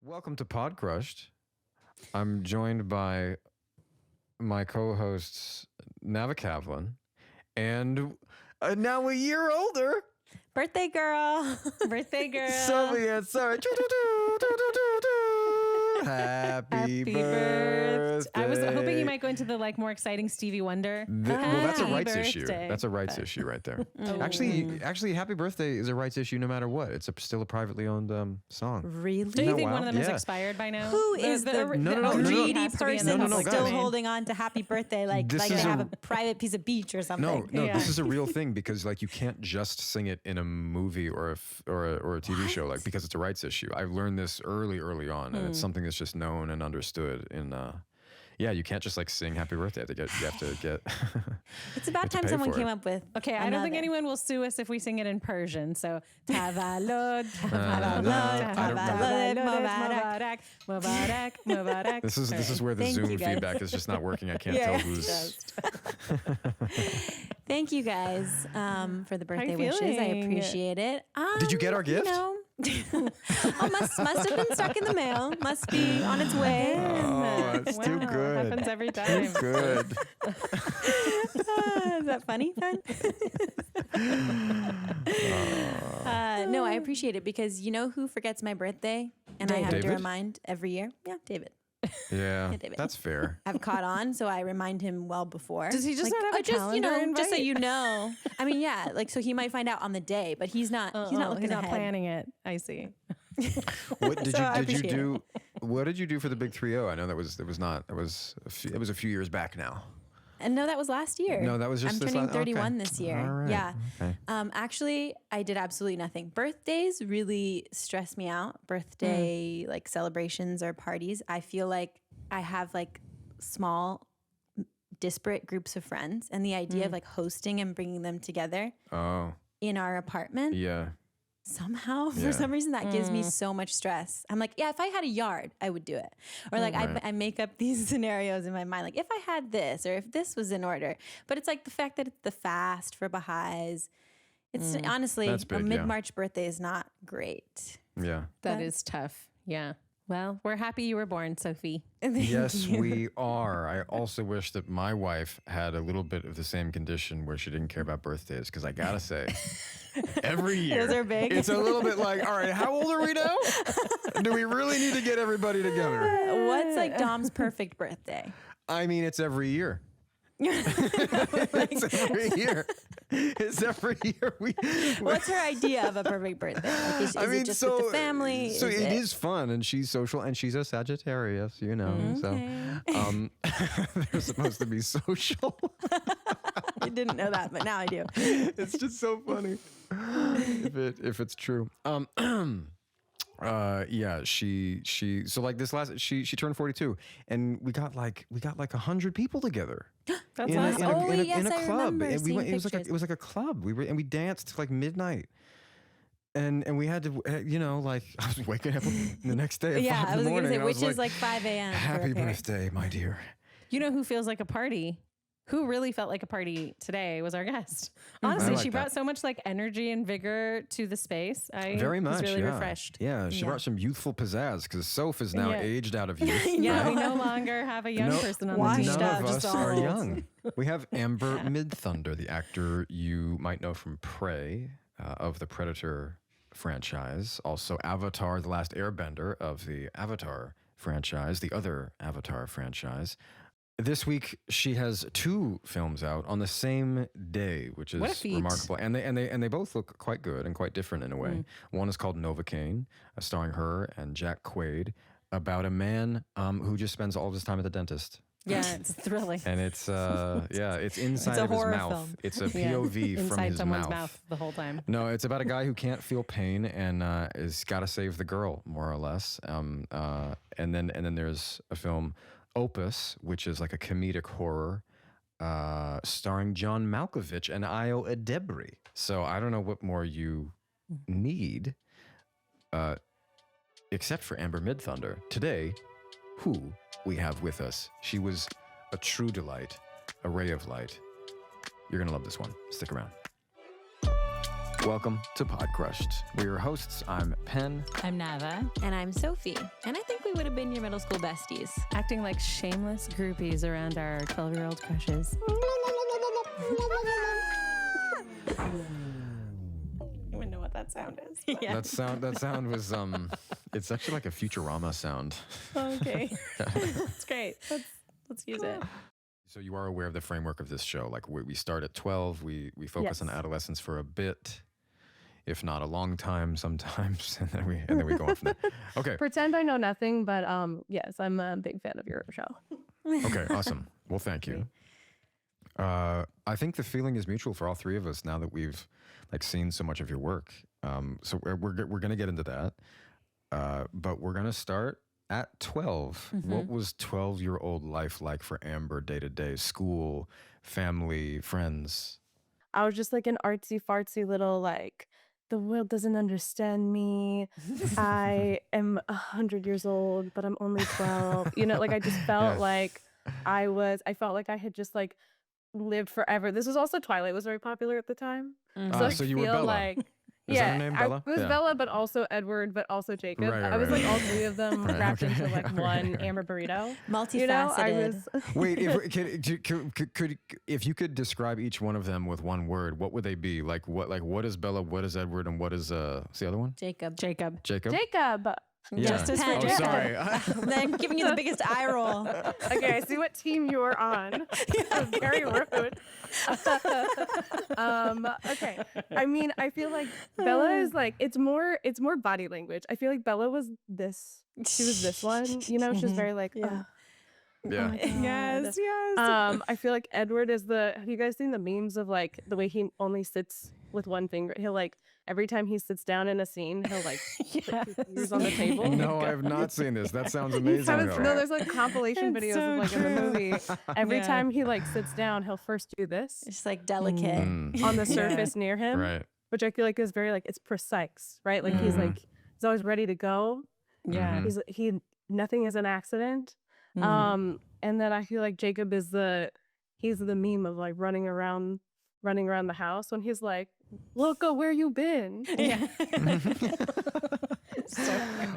Welcome to Podcrushed. I'm joined by my co-hosts Nava Kavlin and now a year older birthday girl. Birthday girl. Sophie and Nava. Happy birthday. I was hoping you might go into the more exciting Stevie Wonder. Well, that's a Happy rights issue. birthday. That's a rights issue right there. Actually, happy birthday is a rights issue no matter what. It's still a privately owned song. Really? Do you think wow? one of them is Yeah. expired by now? Who is the no, greedy has to be in person the public still domain. holding on to happy birthday like This they is have a private piece of beach or something? No, Yeah. this is a real thing because you can't just sing it in a movie or a TV show because it's a rights issue. I've learned this early on, and it's something that's just known and understood. You can't just sing happy birthday. You have to get. It's about time someone came up with. Okay, I don't think another. anyone will sue us if we sing it in Persian. So, tavalod, Mubarak. Mubarak. This is where the Thank Zoom you, guys. feedback is just not working. I can't Yeah. tell who's. Thank you guys for the birthday you wishes. I feeling? appreciate it. Did you get our gift? Must have been stuck in the mail. Must be on its way. Oh, it's too Wow, good. happens every time. Good. Is that funny, Penn? No, I appreciate it because you know who forgets my birthday? And I have to David? remind every year? Yeah, David. Yeah, David. that's fair. I've caught on, so I remind him well before. Does he just not have a calendar just so invite? you know. I mean, yeah, so he might find out on the day, but he's not. He's not looking He's not ahead. planning it. I see. What did So I you appreciate do? What did you do for the big 3-0? I know it was a few years back now. And no, that was last year. No, that was just I'm this turning last- 31 okay. this year. All right. Yeah. Okay. Actually, I did absolutely nothing. Birthdays really stress me out. Birthday celebrations or parties. I feel like I have small, disparate groups of friends, and the idea of hosting and bringing them together in our apartment. Yeah. Somehow, Yeah. for some reason, that gives me so much stress. I'm like, yeah, if I had a yard, I would do it. Or I make up these scenarios in my mind. Like if I had this or if this was in order. But it's the fact that it's the fast for Baha'is. It's honestly, That's big, a yeah. mid-March birthday is not great. Yeah. That is tough. Yeah. Well, we're happy you were born, Sophie. Yes, we are. I also wish that my wife had a little bit of the same condition where she didn't care about birthdays. Because I gotta say, every year, Those are big. it's a little bit all right, how old are we now? Do we really need to get everybody together? What's Dom's perfect birthday? I mean, it's every year. It's every year. It's every year. What's her idea of a perfect birthday? Is it just with the family? So it is fun, and she's social, and she's a Sagittarius, you know. So they're supposed to be social. I didn't know that, but now I do. It's just so funny if it's true. She turned 42, and we got 100 people together. That's in awesome. a I club. remember And seeing it was pictures. like a club. We danced till midnight. And we had to, I was waking up the next day at 5 in the morning. Gonna say, and I was which is 5 a.m. for Happy a parent. birthday, my dear. You know who feels like a party? Who really felt like a party today was our guest. Honestly, like she brought that. so much energy and vigor to the space. I Very much. was really yeah. refreshed. Yeah, she brought some youthful pizzazz because Soph is now Yeah. aged out of youth. Yeah, we no longer have a young person on the washed team. None up, of just us all are old. young. We have Amber Midthunder, the actor you might know from Prey of the Predator franchise. Also Avatar, the Last Airbender of the Avatar franchise, the other Avatar franchise. This week, she has 2 films out on the same day, which What a is feat. remarkable. And they both look quite good and quite different in a way. One is called Novocaine, starring her and Jack Quaid, about a man who just spends all of his time at the dentist. Yeah, it's thrilling. And it's it's inside a of his horror mouth. film. It's a POV from Inside his someone's mouth the whole time. No, it's about a guy who can't feel pain and is got to save the girl, more or less. And then there's a film Opus, which is a comedic horror starring John Malkovich and Io Adebri. So I don't know what more you need, except for Amber Midthunder. Today, who we have with us. She was a true delight, a ray of light. You're going to love this one. Stick around. Welcome to Podcrushed. We're your hosts. I'm Penn. I'm Nava, And I'm Sophie. And I think we would have been your middle school besties. acting like shameless groupies around our 12-year-old crushes. You wouldn't know what that sound is. Yeah. That sound was it's actually like a Futurama sound. Okay. That's great. Let's use it. So you are aware of the framework of this show. Like we start at 12, we focus on Yes. adolescence for a bit, if not a long time sometimes, and then we go on from there. Okay. Pretend I know nothing, but yes, I'm a big fan of your show. Okay, awesome. Well, thank you. I think the feeling is mutual for all three of us now that we've like seen so much of your work. So we're going to get into that, but we're going to start at 12. What was 12-year-old life like for Amber day to day? School, family, friends? I was just like an artsy fartsy little like, the world doesn't understand me. I am 100 years old, but I'm only 12. You know, like I just felt Yeah. like I felt like I had just like lived forever. This was also Twilight was very popular at the time. So you were feel Bella. Like, Is yeah, that her name, Bella? I was Yeah. Bella, but also Edward, but also Jacob. Right, I was right, like right. all three of them Right, wrapped okay. into like Okay, one okay. Amber burrito. Multifaceted. You know, I was Wait, if you could describe each one of them with one word, what would they be? Like what is Bella? What is Edward? And what is what's the other one? Jacob. Jacob. Jacob. Jacob. Yeah. Justice for Oh, Jacob. sorry. I'm giving you the biggest eye roll. Okay, I see what team you were on. Very rude. Okay. I mean, I feel like Bella is like it's more body language. I feel like Bella was this. She was this one. You know, she was very like. Yeah. Yeah. Yes. I feel like Edward is the. Have you guys seen the memes of like the way he only sits with one finger? He'll like every time he sits down in a scene, he'll like put his fingers on the table. No, I have not seen this. That sounds amazing. though. No, there's like compilation It's videos so of like in the true. movie. Every Yeah. time he like sits down, he'll first do this It's like delicate. Mm, on the surface near him, right. which I feel like is very like it's precise, right? Like he's always ready to go. Yeah. Mhm. Nothing is an accident. And then I feel like Jacob is he's the meme of like running around the house when he's like, "Look, where you been?" Yeah.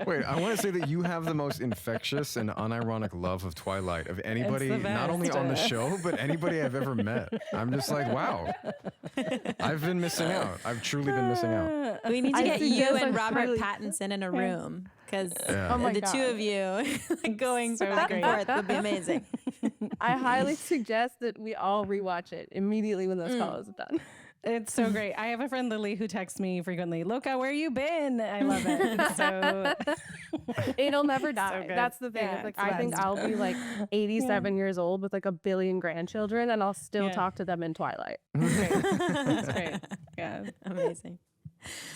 Wait, I want to say that you have the most infectious and unironic love of Twilight of anybody, the not only on the best. show, but anybody I've ever met. I'm just like, wow. I've been missing out. I've truly been missing out. We need to I get think you that's, and like, Robert really- Pattinson in a room because Yeah. Oh my the God. two of you like, going So back and great. forth would be amazing. I highly suggest that we all rewatch it immediately when this call is done. It's so great. I have a friend, Lily, who texts me frequently, Loka, where you been? I love it. It's so It'll never die. good. That's the thing. Yeah, It's like it's the I think best. I'll be like 87 years old with like a billion grandchildren, and I'll still Yeah. talk to them in Twilight. great. It's great. Yeah. Amazing.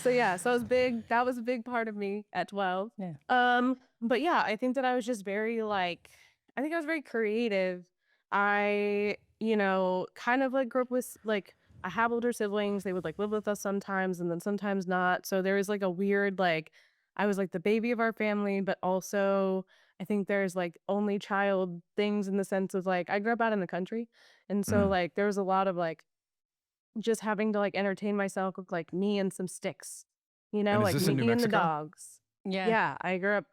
So yeah, so it was big. That was a big part of me at 12. Yeah. But yeah, I think that I was just very like, I think I was very creative. I, kind of like grew up with like, I have older siblings. They would like live with us sometimes and then sometimes not. So there was like a weird, like, I was like the baby of our family, but also I think there's like only child things in the sense of like, I grew up out in the country. And so like, there was a lot of like, just having to like entertain myself with like me and some sticks, And is like this in New me and the Mexico? dogs. Yeah. Yeah, I grew up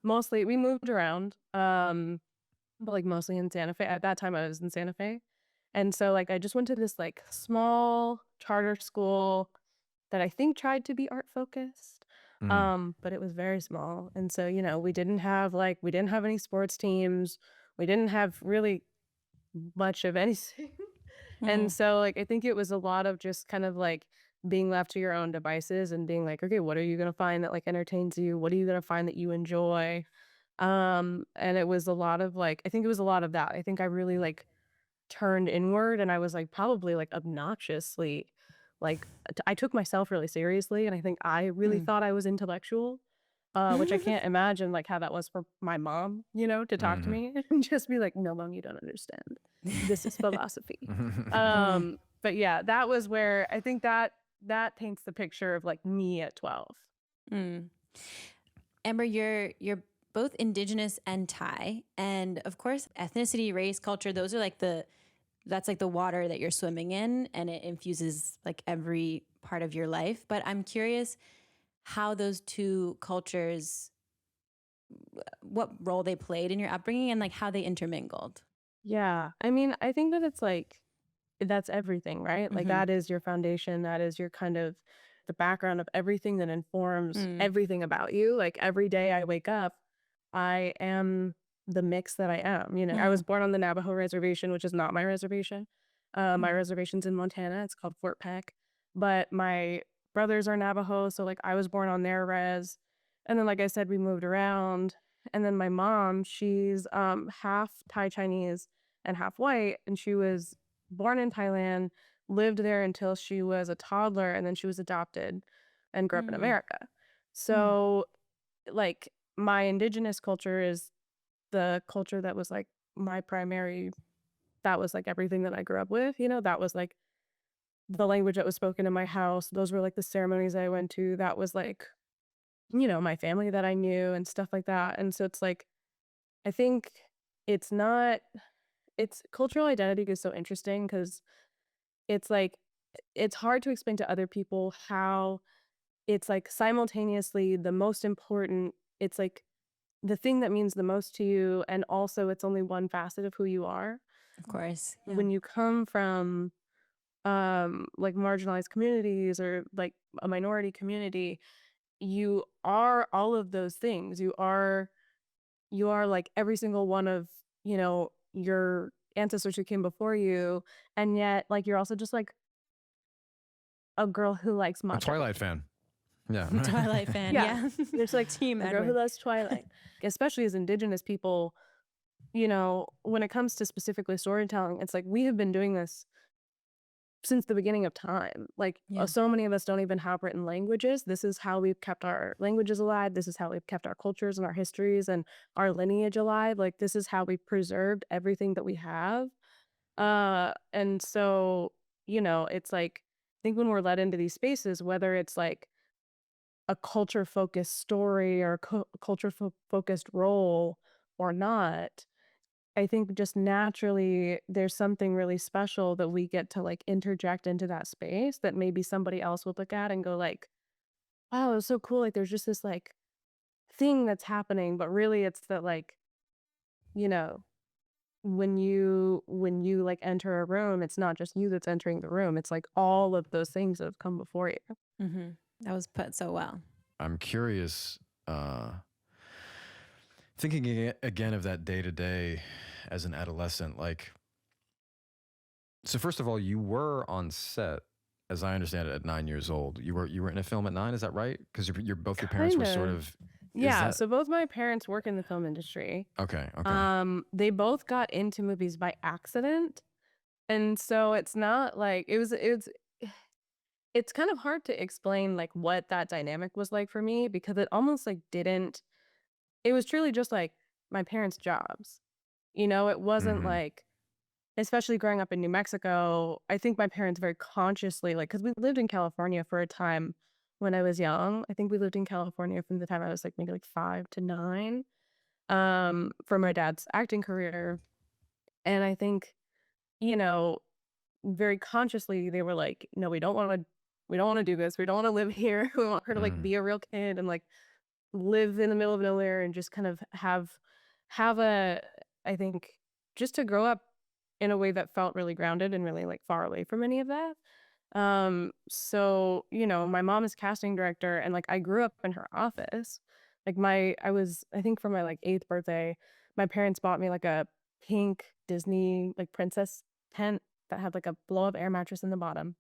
mostly, we moved around, but like mostly in Santa Fe. At that time, I was in Santa Fe. And so like I just went to this like small charter school that I think tried to be art focused. But it was very small. And so, we didn't have any sports teams. We didn't have really much of anything. And so like I think it was a lot of just kind of like being left to your own devices and being like, okay, what are you gonna find that like entertains you? What are you gonna find that you enjoy? And it was a lot of like I think it was a lot of that. I think I really like turned inward and I was like probably like obnoxiously like I took myself really seriously and I think I really thought I was intellectual. Which I can't imagine like how that was for my mom, to talk to me and just be like, no, mom, you don't understand. This is philosophy. But yeah, that was where I think that paints the picture of like me at 12. Amber, you're both Indigenous and Thai, and of course, ethnicity, race, culture. Those are like the that's like the water that you're swimming in, and it infuses like every part of your life. But I'm curious how those two cultures, what role they played in your upbringing and like how they intermingled. Yeah. I mean, I think that it's like, that's everything, right? Like, that is your foundation. That is your kind of the background of everything that informs everything about you. Like, every day I wake up, I am the mix that I am. You know, I was born on the Navajo reservation, which is not my reservation. My reservation's in Montana. It's called Fort Peck. But my brothers are Navajo. So, like, I was born on their res. And then, like I said, we moved around. And then my mom, she's half Thai Chinese and half white. And she was born in Thailand, lived there until she was a toddler, and then she was adopted and grew up in America. So, like, my indigenous culture is the culture that was like my primary, that was like everything that I grew up with, you know, that was like the language that was spoken in my house. Those were like the ceremonies I went to. That was like, you know, my family that I knew and stuff like that. And so it's like, I think it's not, it's cultural identity is so interesting because it's like, it's hard to explain to other people how it's like simultaneously the most important, it's like the thing that means the most to you, and also it's only one facet of who you are. Of course. Yeah. When you come from like marginalized communities or like a minority community, you are all of those things. You are like every single one of, you know, your ancestors who came before you, and yet like you're also just like a girl who likes A matcha. Twilight fan. Yeah. Twilight fan. Yeah. Yeah. It's like Team a girl who Edward. loves Twilight. Especially as Indigenous people, you know, when it comes to specifically storytelling, it's like we have been doing this since the beginning of time. Like Yeah. so many of us don't even have written languages. This is how we've kept our languages alive. This is how we've kept our cultures and our histories and our lineage alive. Like this is how we preserved everything that we have. And so, you know, it's like, I think when we're led into these spaces, whether it's like a culture focused story or a culture focused role or not, I think just naturally there's something really special that we get to like interject into that space that maybe somebody else would look at and go like, wow, it was so cool. Like there's just this like thing that's happening, but really it's that like, you know, when you like enter a room, it's not just you that's entering the room. It's like all of those things that have come before you. That was put so well. I'm curious, thinking again of that day to day as an adolescent, like, so first of all, you were on set, as I understand it, at 9 years old. You were in a film at 9, is that right? Because both your parents were Kind sort of. of. Yeah, so both my parents work in the film industry. Okay. They both got into movies by accident. And so it's not like it's kind of hard to explain like what that dynamic was like for me because it almost like didn't, it was truly just like my parents' jobs. You know, it wasn't like, especially growing up in New Mexico, I think my parents very consciously, like, because we lived in California for a time when I was young. I think we lived in California from the time I was like maybe like 5 to 9, for my dad's acting career. And I think, you know, very consciously they were like, no, we don't want to do this. We don't want to live here. We want her to like be a real kid and like live in the middle of nowhere and just kind of have a, I think, just to grow up in a way that felt really grounded and really like far away from any of that. So, you know, my mom is casting director and like I grew up in her office. Like I think for my like 8th birthday, my parents bought me like a pink Disney like princess tent that had like a blow up air mattress in the bottom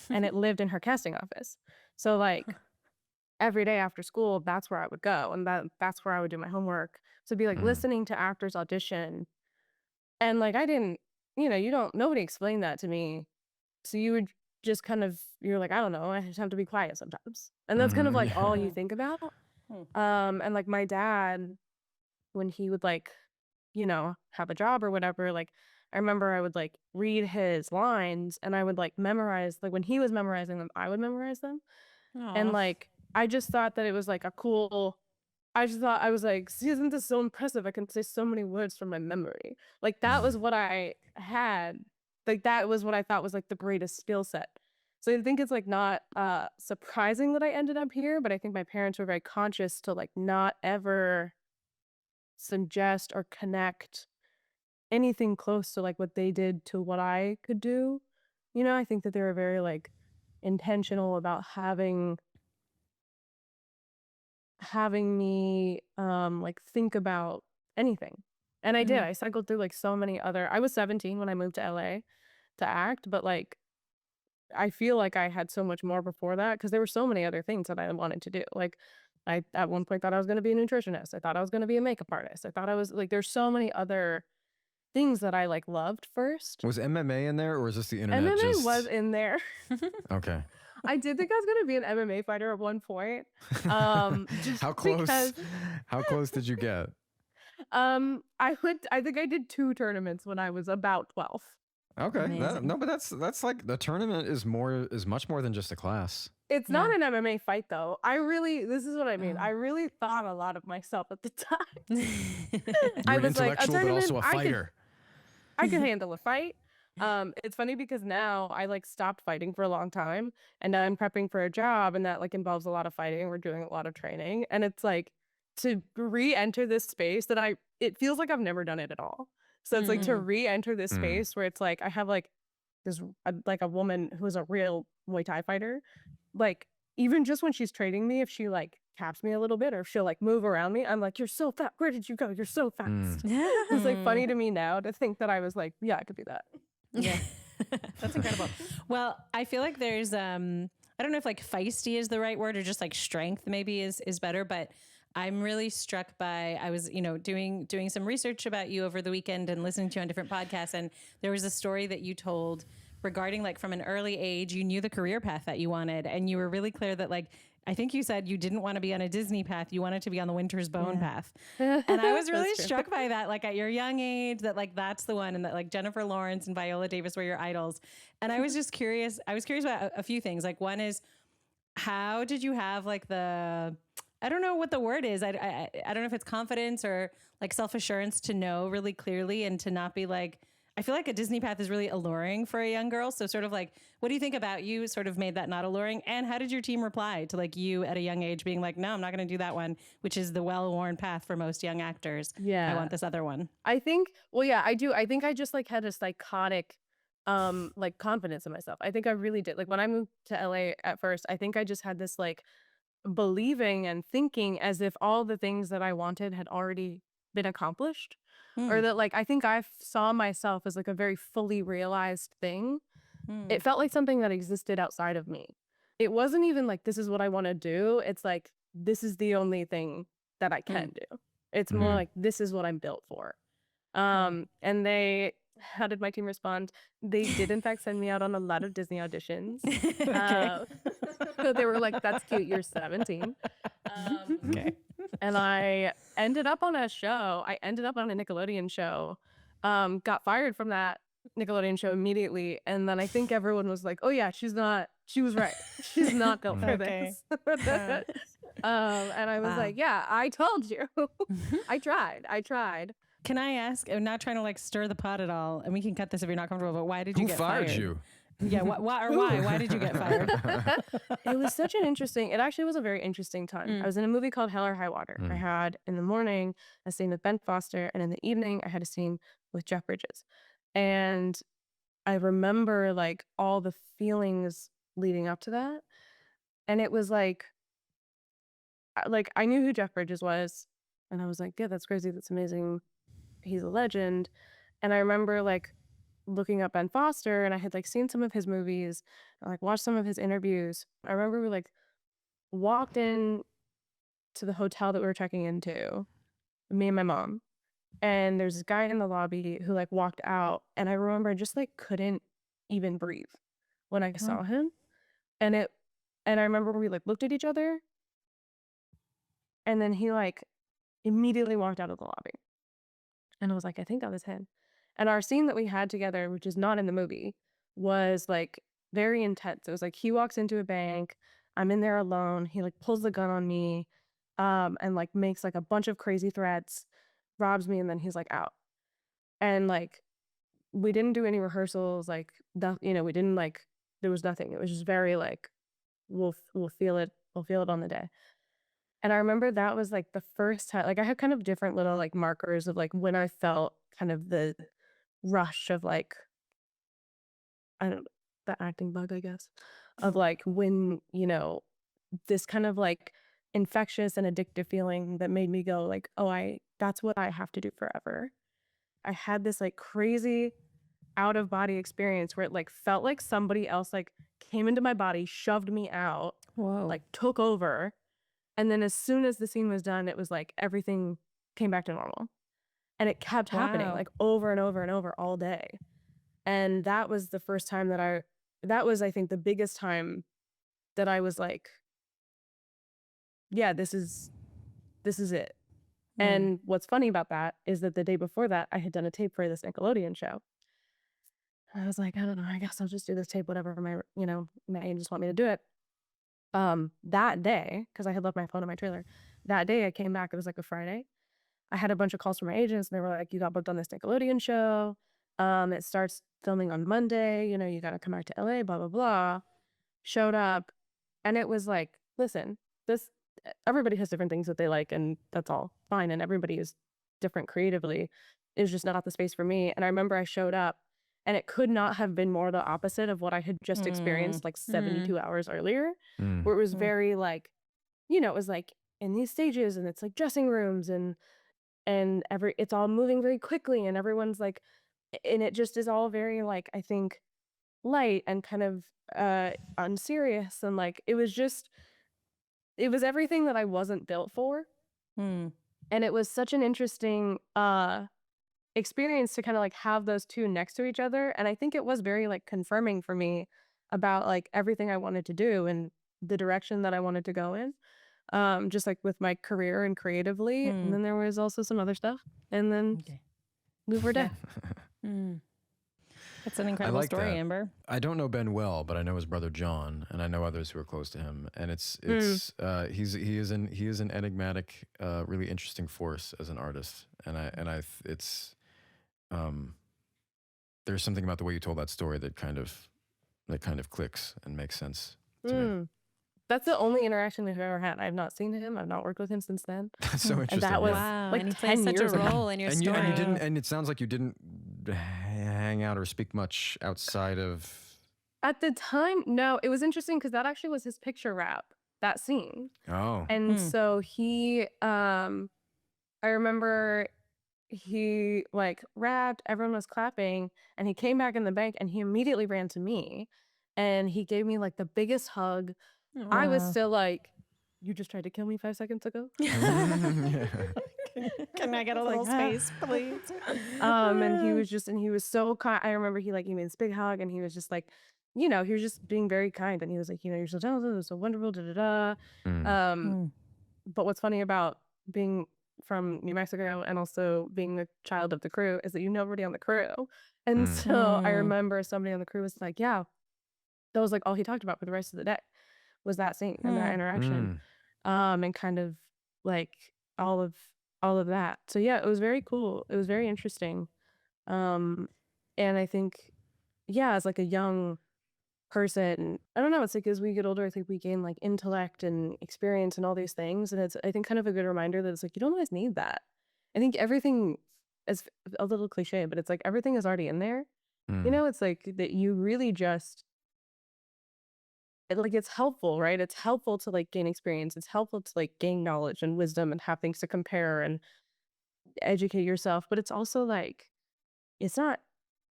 and it lived in her casting office. So like every day after school, that's where I would go and that's where I would do my homework. So it'd be like listening to actors audition. And like I didn't, you know, nobody explained that to me. So you would just kind of, you're like, I don't know, I just have to be quiet sometimes. And that's kind of like all you think about. And like my dad, when he would like, you know, have a job or whatever, like I remember I would like read his lines and I would like memorize, like when he was memorizing them, I would memorize them. And like, I just thought that it was like I just thought, I was like, see, isn't this so impressive? I can say so many words from my memory. Like that was what I had like that was what I thought was like the greatest skill set. So I think it's like not surprising that I ended up here, but I think my parents were very conscious to like not ever suggest or connect anything close to like what they did to what I could do. You know, I think that they were very like intentional about having me like think about anything. And I did. I cycled through like so many other I was 17 when I moved to LA to act, but like I feel like I had so much more before that because there were so many other things that I wanted to do. Like I at one point thought I was going to be a nutritionist. I thought I was going to be a makeup artist. I thought I was like there's so many other things that I like loved first. Was MMA in there, or is this the internet? MMA was in there. Okay. I did think I was going to be an MMA fighter at one point. Just How close? because How close did you get? I think I did 2 tournaments when I was about 12. Okay. Amazing. No, but that's like the tournament is much more than just a class. It's not an MMA fight though. This is what I mean. I really thought a lot of myself at the time. You I were was like, a intellectual, but tournament, also a fighter. I could handle a fight. It's funny because now I like stopped fighting for a long time and now I'm prepping for a job and that like involves a lot of fighting. We're doing a lot of training and it's like to re-enter this space that it feels like I've never done it at all. So it's like to re-enter this space where it's like I have like this like a woman who is a real Muay Thai fighter. Like even just when she's training me, if she like taps me a little bit or if she'll like move around me, I'm like, you're so fast. Where did you go? You're so fast. It's like funny to me now to think that I was like, yeah, I could be that. Yeah. That's incredible. Well, I feel like there's I don't know if like feisty is the right word or just like strength maybe is better, but I'm really struck by I was, doing some research about you over the weekend and listening to you on different podcasts, and there was a story that you told regarding like from an early age you knew the career path that you wanted, and you were really clear that like I think you said you didn't want to be on a Disney path. You wanted to be on the Winter's Bone path. And I was really struck by that, like at your young age, that like that's the one, and that like Jennifer Lawrence and Viola Davis were your idols. And I was just curious. I was curious about a few things. Like one is, how did you have like I don't know what the word is. I don't know if it's confidence or like self-assurance to know really clearly and to not be like, I feel like a Disney path is really alluring for a young girl. So sort of like, what do you think about you sort of made that not alluring? And how did your team reply to like you at a young age being like, no, I'm not going to do that one, which is the well-worn path for most young actors. Yeah. I want this other one. I think, well, yeah, I do. I think I just like had a psychotic like confidence in myself. I think I really did. Like when I moved to LA at first, I think I just had this like believing and thinking as if all the things that I wanted had already been accomplished. Or that like I think I saw myself as like a very fully realized thing. It felt like something that existed outside of me. It wasn't even like this is what I want to do. It's like this is the only thing that I can do. It's more like this is what I'm built for. And how did my team respond? They did in fact send me out on a lot of Disney auditions. So they were like, that's cute, you're 17. Okay. And I ended up on a show. I ended up on a Nickelodeon show. Got fired from that Nickelodeon show immediately. And then I think everyone was like, oh yeah, she was right. She's not built for this. And I was like, yeah, I told you. I tried. Can I ask, I'm not trying to like stir the pot at all, and we can cut this if you're not comfortable, but why did you Who get fired fired? you? Yeah, why? Why did you get fired? It was such an interesting, it actually was a very interesting time. I was in a movie called Hell or High Water. I had in the morning a scene with Ben Foster, and in the evening I had a scene with Jeff Bridges. And I remember like all the feelings leading up to that. And it was like I knew who Jeff Bridges was, and I was like, yeah, that's crazy, that's amazing. He's a legend. And I remember like looking up Ben Foster, and I had like seen some of his movies, and, like watched some of his interviews. I remember we like walked in to the hotel that we were checking into, me and my mom, and there's this guy in the lobby who like walked out, and I remember I just like couldn't even breathe when I saw him. And I remember we like looked at each other, and then he like immediately walked out of the lobby. And I was like, I think that was him. And our scene that we had together, which is not in the movie, was like very intense. It was like he walks into a bank, I'm in there alone, he like pulls the gun on me, and like makes like a bunch of crazy threats, robs me, and then he's like out. And like we didn't do any rehearsals. Like, we didn't like, there was nothing. It was just very like, we'll feel it. We'll feel it on the day. And I remember that was like the first time, like I had kind of different little like markers of like when I felt kind of the rush of like, I don't know, the acting bug, I guess, of like when, this kind of like infectious and addictive feeling that made me go like, oh, that's what I have to do forever. I had this like crazy out of body experience where it like felt like somebody else like came into my body, shoved me out, Whoa. like took over. And then as soon as the scene was done, it was like everything came back to normal. And it kept happening Wow. like over and over and over all day. And that was the first time that was, I think, the biggest time that I was like, yeah, this is it. And what's funny about that is that the day before that, I had done a tape for this Nickelodeon show. I was like, I don't know, I guess I'll just do this tape, whatever my agents want me to do it. That day, because I had left my phone in my trailer, that day I came back, it was like a Friday. I had a bunch of calls from my agents and they were like, you got booked on this Nickelodeon show. It starts filming on Monday, you got to come back to LA, blah, blah, blah. Showed up and it was like, listen, everybody has different things that they like and that's all fine. And everybody is different creatively. It was just not the space for me. And I remember I showed up and it could not have been more the opposite of what I had just experienced like 72 hours earlier, where it was very like, it was like in these stages and it's like dressing rooms and it's all moving very quickly and everyone's like, and it just is all very like, I think light and kind of unserious. And like, it was everything that I wasn't built for. And it was such an interesting experience to kind of like have those two next to each other. And I think it was very like confirming for me about like everything I wanted to do and the direction that I wanted to go in. Just like with my career and creatively. And then there was also some other stuff. And then we were dead. That's an incredible like story, that. Amber. I don't know Ben well, but I know his brother John, and I know others who are close to him. And he is an enigmatic, really interesting force as an artist. And there's something about the way you told that story that kind of clicks and makes sense to me. That's the only interaction we've ever had. I've not seen him. I've not worked with him since then. That's so interesting. And that was Wow. like and he 10 plays such a years ago. role in your story. And you didn't, and it sounds like you didn't hang out or speak much outside of. At the time, no. It was interesting because that actually was his picture wrap, that scene. Oh. And so he, I remember he like rapped, everyone was clapping, and he came back in the bank and he immediately ran to me and he gave me like the biggest hug. I was still like, you just tried to kill me 5 seconds ago. Yeah. Can I get a little space, please? And he was so kind. I remember he gave me this big hug and he was just like, he was just being very kind. And he was like, you're so talented, you're so wonderful, da da da. But what's funny about being from New Mexico and also being the child of the crew is that you know everybody on the crew. And so I remember somebody on the crew was like, yeah, that was like all he talked about for the rest of the day was that scene and that interaction. And kind of like all of that. So yeah, it was very cool. It was very interesting. And I think, yeah, as like a young person, I don't know, it's like as we get older, I think we gain like intellect and experience and all these things. And it's, I think, kind of a good reminder that it's like, you don't always need that. I think everything is a little cliche, but it's like everything is already in there. It's like that you really just, it's helpful, right? It's helpful to like gain experience. It's helpful to like gain knowledge and wisdom and have things to compare and educate yourself. But it's also like, it's not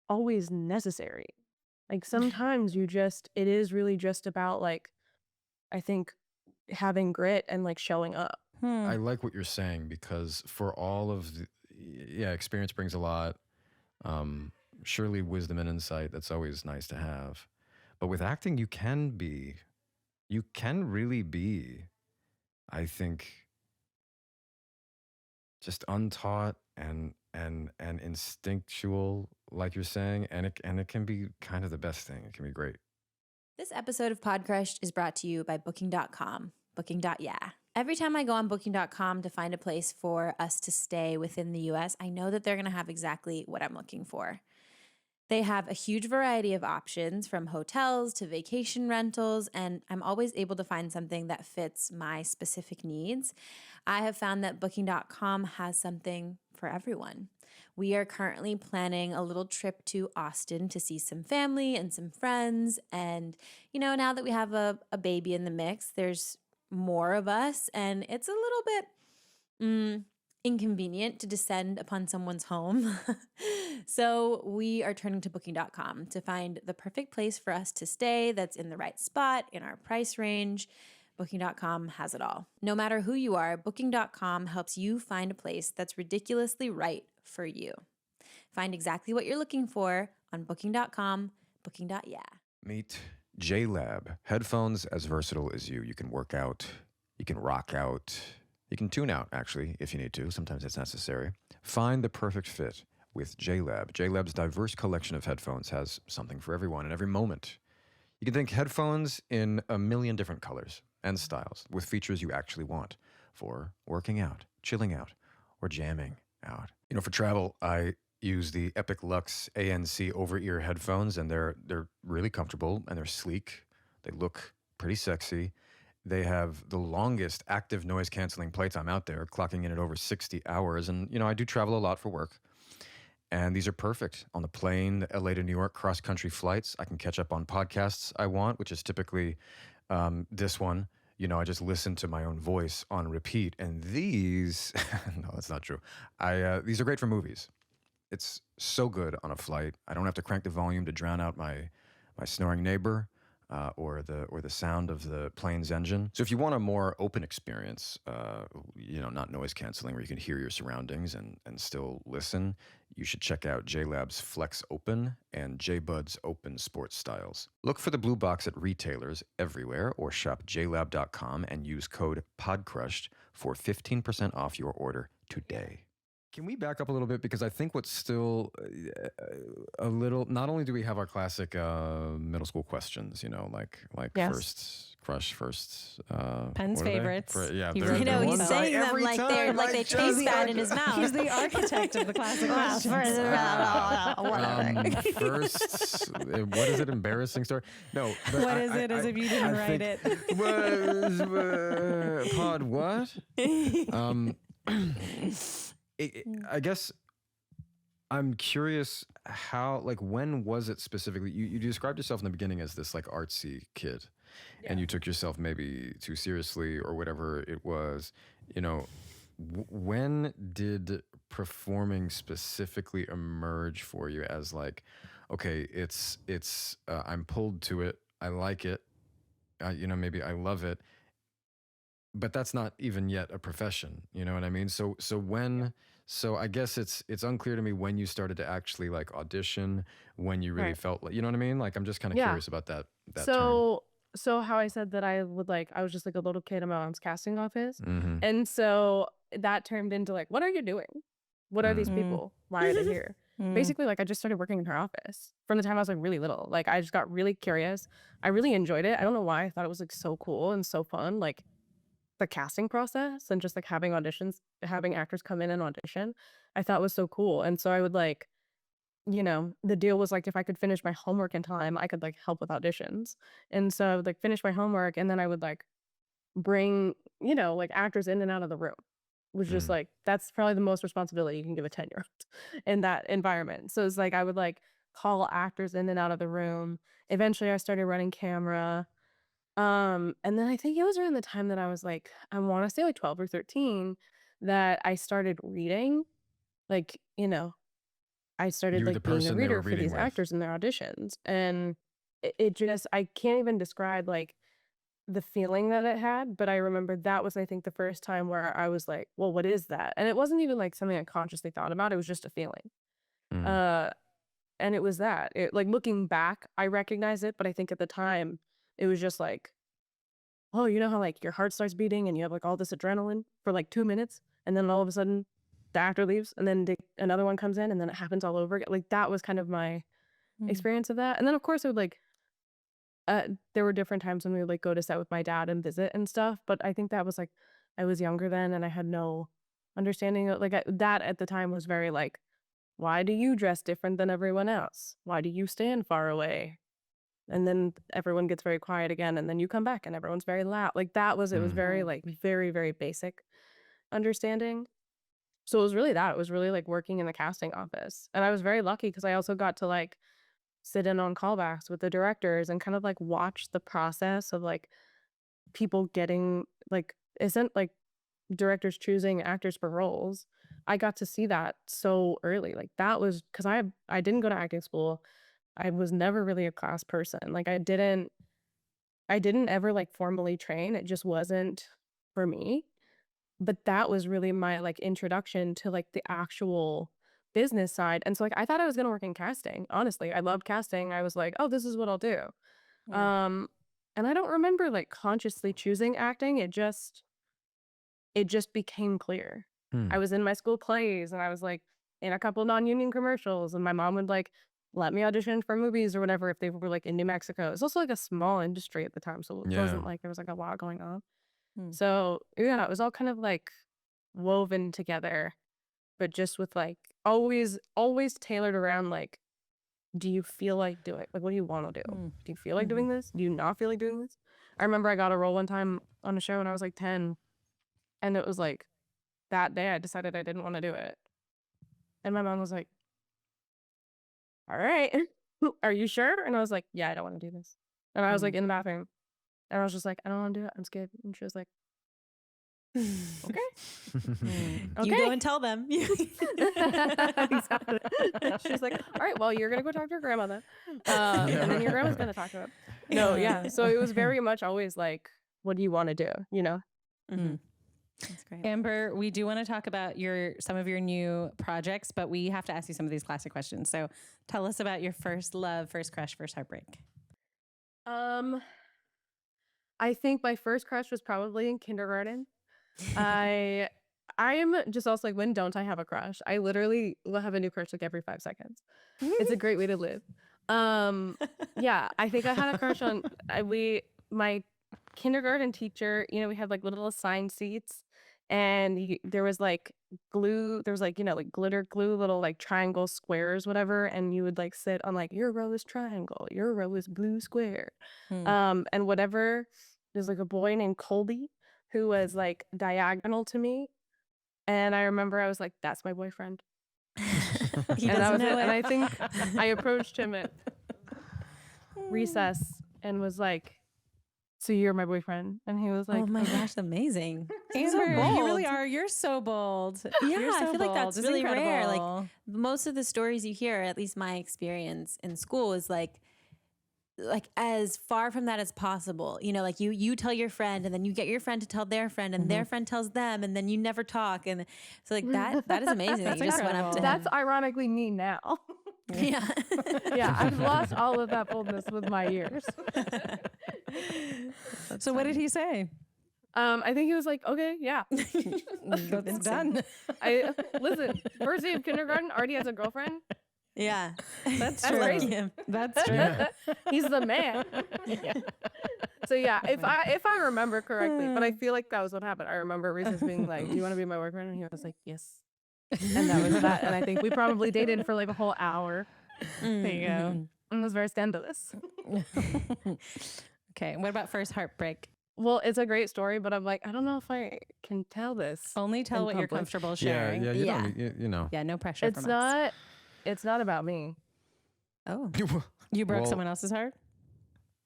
always necessary. Like sometimes it is really just about like, I think having grit and like showing up. I like what you're saying because for all of experience brings a lot. Surely wisdom and insight, that's always nice to have. But with acting, you can really be, I think, just untaught and instinctual, like you're saying, and it can be kind of the best thing. It can be great. This episode of Podcrushed is brought to you by Booking.com. Booking.yeah. Every time I go on Booking.com to find a place for us to stay within the US, I know that they're going to have exactly what I'm looking for. They have a huge variety of options from hotels to vacation rentals, and I'm always able to find something that fits my specific needs. I have found that Booking.com has something for everyone. We are currently planning a little trip to Austin to see some family and some friends. And, now that we have a baby in the mix, there's more of us, and it's a little bit inconvenient to descend upon someone's home. So we are turning to Booking.com to find the perfect place for us to stay that's in the right spot, in our price range. Booking.com has it all. No matter who you are, Booking.com helps you find a place that's ridiculously right for you. Find exactly what you're looking for on Booking.com, Booking.yeah. Meet JLab. Headphones as versatile as you. You can work out, you can rock out, you can tune out, actually, if you need to. Sometimes it's necessary. Find the perfect fit with JLab. JLab's diverse collection of headphones has something for everyone in every moment. You can think headphones in a million different colors and styles with features you actually want for working out, chilling out, or jamming out. For travel, I use the Epic Lux ANC over-ear headphones, and they're really comfortable and they're sleek. They look pretty sexy. They have the longest active noise canceling playtime out there, clocking in at over 60 hours. And, I do travel a lot for work. And these are perfect on the plane, the LA to New York cross-country flights. I can catch up on podcasts I want, which is typically this one. I just listen to my own voice on repeat. And these, no, that's not true. These are great for movies. It's so good on a flight. I don't have to crank the volume to drown out my snoring neighbor or the sound of the plane's engine. So if you want a more open experience, not noise canceling, where you can hear your surroundings and still listen, you should check out JLab's Flex Open and JBud's Open Sports Styles. Look for the blue box at retailers everywhere or shop jlab.com and use code PODCRUSHED for 15% off your order today. Can we back up a little bit? Because I think what's still a little, not only do we have our classic middle school questions, like Yes. first crush, first Penn's what are they? favorits. Yeah, He they're- wrote they're them he's one saying by them every like time, they're like they just taste bad in his mouth. He's the architect of the classic questions. First, what is it? Embarrassing story? No. But What is it as if you didn't write it? Was pod what? I guess I'm curious how, when was it specifically? You described yourself in the beginning as this artsy kid, and you took yourself maybe too seriously or whatever it was. When did performing specifically emerge for you as okay, it's I'm pulled to it, I like it, maybe I love it, but that's not even yet a profession. You know what I mean? So when. So I guess it's unclear to me when you started to actually audition, when you really Right. felt you know what I mean? I'm just kind of Yeah. curious about that term. So how I said that I was just a little kid in my mom's casting office. Mm-hmm. And so that turned into what are you doing? What are these Mm. people? Why are they here? Basically, I just started working in her office from the time I was really little. I just got really curious. I really enjoyed it. I don't know why. I thought it was so cool and so fun. The casting process and just having auditions, having actors come in and audition, I thought was so cool. And so I would the deal was if I could finish my homework in time, I could help with auditions. And so I would finish my homework, and then I would bring, actors in and out of the room, which just that's probably the most responsibility you can give a 10-year-old in that environment. So it's I would call actors in and out of the room. Eventually I started running camera. And then I think it was around the time that I was I want to say 12 or 13 that I started reading. I started You were the being person a they were reader for reading these with. actors in their auditions. And it just, I can't even describe the feeling that it had, but I remember that was, I think, the first time where I was well, what is that? And it wasn't even something I consciously thought about. It was just a feeling. Mm. And it was that. Looking back, I recognize it, but I think at the time it was just oh, you know how your heart starts beating and you have all this adrenaline for 2 minutes, and then all of a sudden the actor leaves, and then another one comes in, and then it happens all over again. That was kind of my experience of that. And then of course it would there were different times when we would go to set with my dad and visit and stuff, but I think that was I was younger then and I had no understanding of that at the time was very why do you dress different than everyone else? Why do you stand far away? And then everyone gets very quiet again, and then you come back and everyone's very loud. Like it was very like very, very basic understanding. So it was really that. It was really like working in the casting office. And I was very lucky because I also got to like sit in on callbacks with the directors and kind of like watch the process of like people getting like, isn't like directors choosing actors for roles. I got to see that so early. Like that was because I didn't go to acting school. I was never really a class person. Like I didn't ever like formally train. It just wasn't for me. But that was really my like introduction to like the actual business side. And so like I thought I was gonna work in casting. Honestly, I loved casting. I was like, oh, this is what I'll do. And I don't remember like consciously choosing acting. It just became clear. I was in my school plays and I was like in a couple non-union commercials, and my mom would like let me audition for movies or whatever if they were like in New Mexico. It's also like a small industry at the time, so it wasn't like there was like a lot going on. So yeah, it was all kind of like woven together, but just with like always tailored around like, do you feel like doing, like, what do you want to do? Do you feel like doing this? Do you not feel like doing this? I remember I got a role one time on a show when I was like 10, and it was like that day I decided I didn't want to do it. And my mom was like, all right, are you sure? And I was like, yeah, I don't want to do this. And I was like in the bathroom, and I was just like, I don't want to do it. I'm scared. And she was like, okay. You go and tell them. Exactly. She's like, all right, well, you're going to go talk to your grandmother. And then your grandma's going to talk to him. No, yeah. So it was very much always like, what do you want to do? You know? That's great. Amber, we do want to talk about some of your new projects, but we have to ask you some of these classic questions. So tell us about your first love, first crush, first heartbreak. I think my first crush was probably in kindergarten. I'm just also like, when don't I have a crush? I literally will have a new crush like every 5 seconds. It's a great way to live. Yeah, I think I had a crush on my kindergarten teacher. You know, we had like little assigned seats, and there was like glue. There was like, you know, like glitter glue, little like triangle squares, whatever. And you would like sit on like, your row is triangle, your row is blue square, and whatever. There's like a boy named Colby who was like diagonal to me. And I remember I was like, that's my boyfriend. He And that doesn't was it. know And it. I think I approached him at recess and was like, so you're my boyfriend? And he was like, Oh my gosh, amazing. You're so Amber, you really bold. are. You're so bold. Yeah, You're so I feel like that's bold. It's really rare. incredible. Like most of the stories you hear, at least my experience in school, is like as far from that as possible. You know, like you tell your friend, and then you get your friend to tell their friend, and their friend tells them, and then you never talk. And so like that is amazing that you just went up to him. that's ironically me now. Yeah. Yeah, I've lost all of that boldness with my years. So what did he say? I think he was like, okay, yeah. That's done. Listen, first day of kindergarten, already has a girlfriend. Yeah. That's That's true. crazy. That's true. Yeah. He's the man. So yeah, if I remember correctly, but I feel like that was what happened. I remember Reese's being like, do you want to be my boyfriend? And he was like, yes. And that was that. And I think we probably dated for like a whole hour. There you go. And it was very scandalous. Okay. What about first heartbreak? Well, it's a great story, but I'm like, I don't know if I can tell this. Only tell in what you're public. comfortable Yeah, sharing. yeah, Yeah. you know. Yeah, no pressure It's from us. not about me. Oh. You broke Well- someone else's heart?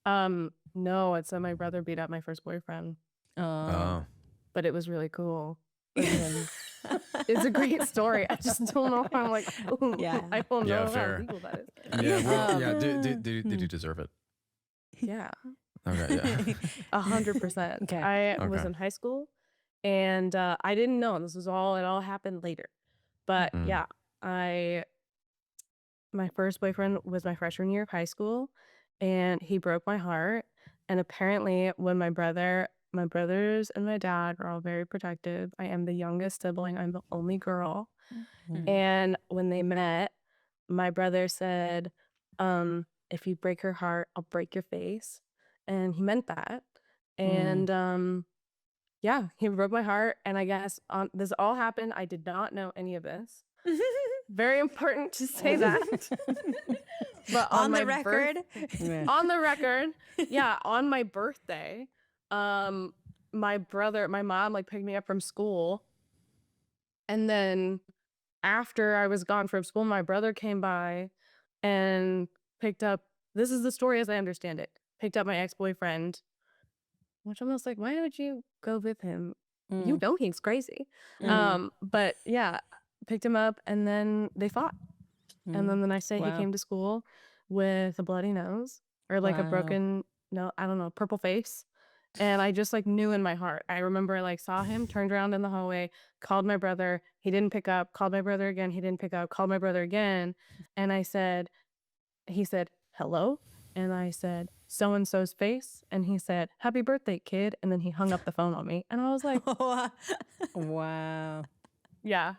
No, it's that my brother beat up my first boyfriend, Oh. but it was really cool. And it's a great story. I just don't know how I'm like, ooh, Yeah. I don't Yeah, know fair. how legal that is. Yeah, well, yeah. Did you deserve it? Yeah, Okay, yeah. 100%. Okay. I was Okay. in high school, and it all happened later. But yeah, my first boyfriend was my freshman year of high school, and he broke my heart. And apparently when my brothers and my dad are all very protective. I am the youngest sibling. I'm the only girl. And when they met, my brother said, if you break her heart, I'll break your face. And he meant that. And yeah, he broke my heart. And I guess this all happened. I did not know any of this. Very important to say that. But On the my record. on the record, yeah, on my birthday, my mom like picked me up from school, and then after I was gone from school, my brother came by and picked up. This is the story as I understand it. Picked up my ex-boyfriend, which I'm almost like, why would you go with him? You know he's crazy. But yeah, picked him up, and then they fought. And then the next day he came to school with a bloody nose or like a broken, no, I don't know, purple face. And I just like knew in my heart. I remember I like saw him, turned around in the hallway, called my brother. He didn't pick up, called my brother again. He didn't pick up, called my brother again. And he said, hello. And I said, so-and-so's face. And he said, happy birthday, kid. And then he hung up the phone on me. And I was like, Wow. yeah.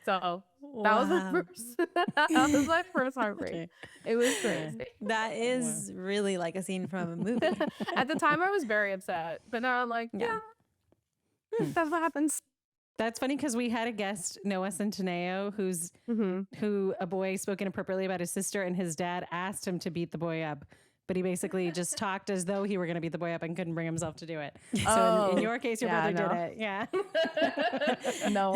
So that was the first, that was my first heartbreak. It was crazy. That is really like a scene from a movie. At the time, I was very upset, but now I'm like, yeah, that's what happens. That's funny because we had a guest, Noah Centineo, who a boy spoke inappropriately about his sister, and his dad asked him to beat the boy up. But he basically just talked as though he were going to beat the boy up and couldn't bring himself to do it. So in your case, your brother did it. Yeah. No,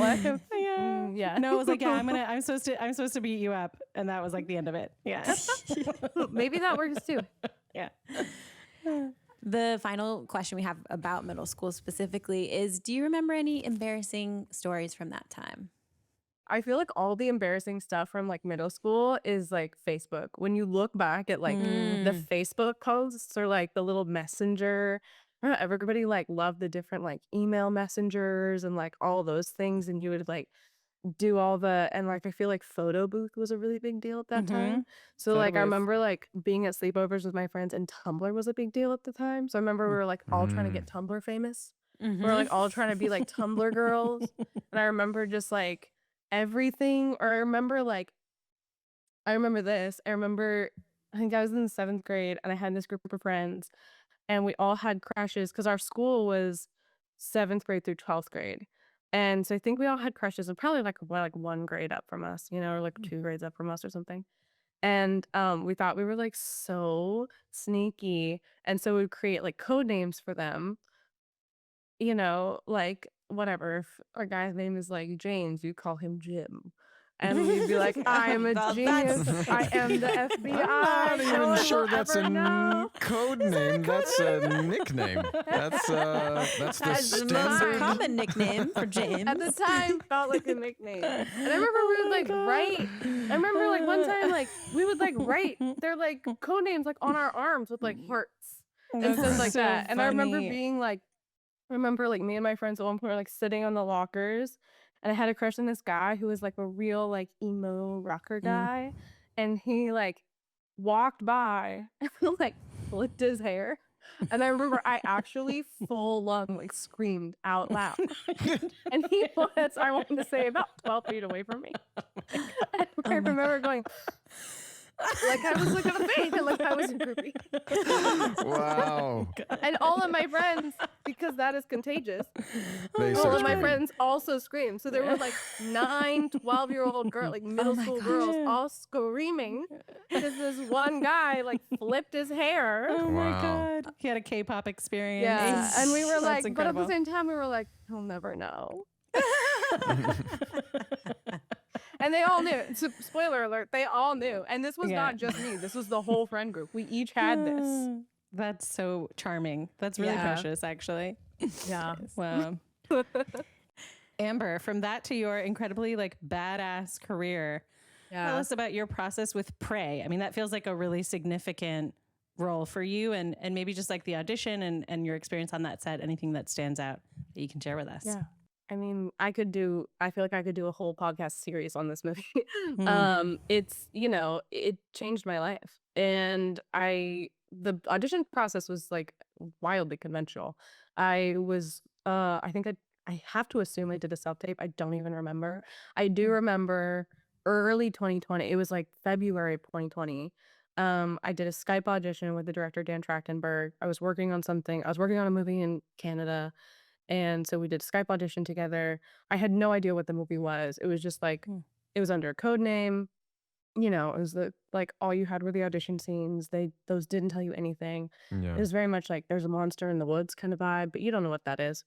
yeah. No, it was like, yeah, I'm supposed to beat you up, and that was like the end of it. Yeah. Maybe that works too. Yeah. The final question we have about middle school specifically is, do you remember any embarrassing stories from that time? I feel like all the embarrassing stuff from like middle school is like Facebook. When you look back at like the Facebook posts or like the little messenger, I don't know, everybody like loved the different like email messengers and like all those things. And you would like do all the, and like I feel like photo booth was a really big deal at that time. So Photo like I booth. remember like being at sleepovers with my friends, and Tumblr was a big deal at the time. So I remember we were like all trying to get Tumblr famous. We were like all trying to be like Tumblr girls. And I remember just like everything, or I remember this. I remember, I think I was in the 7th grade and I had this group of friends and we all had crushes because our school was 7th grade through 12th grade. And so I think we all had crushes, and probably like one grade up from us, or like 2 grades up from us or something. And we thought we were like so sneaky. And so we'd create like code names for them, like whatever. If our guy's name is like James, you call him Jim. And we'd be like, I'm a Well, genius. I am the FBI. I'm not No even one sure will that's ever a know. code name. That's a nickname. That's the That's the most standard. common nickname for James. At the time, felt like a nickname. And I remember we would like write. I remember like one time, like we would like write their like code names like on our arms with like hearts and stuff like that. And I remember being like, me and my friends at one point were like sitting on the lockers, and I had a crush on this guy who was like a real like emo rocker guy, and he like walked by and like flipped his hair. And I remember I actually full lung like screamed out loud. And he was, I wanted to say, about 12 feet away from me. I remember going, like I was like on a fade, and like I was a groupie. Wow. And all of my friends, because that is contagious, They all start of my screaming. friends also screamed. So there were like 9, 12-year-old girls, like middle school girls, all screaming because this one guy like flipped his hair. Oh my Wow. God. He had a K-pop experience. Yeah, and we were That's like, but at the incredible. same time, we were like, he'll never know. And they all knew. So, spoiler alert, they all knew. And this was not just me. This was the whole friend group. We each had this. That's so charming. That's really Yeah. precious, actually. Yeah. Wow. Amber, from that to your incredibly like badass career, tell us about your process with Prey. I mean, that feels like a really significant role for you, and maybe just like the audition and your experience on that set, anything that stands out that you can share with us. Yeah. I mean, I feel like I could do a whole podcast series on this movie. It's, it changed my life. And the audition process was like wildly conventional. I have to assume I did a self-tape. I don't even remember. I do remember early 2020. It was like February of 2020. I did a Skype audition with the director, Dan Trachtenberg. I was working on a movie in Canada. And so we did a Skype audition together. I had no idea what the movie was. It was just like it was under a code name. You know, it was like all you had were the audition scenes. Those didn't tell you anything. Yeah. It was very much like there's a monster in the woods kind of vibe, but you don't know what that is.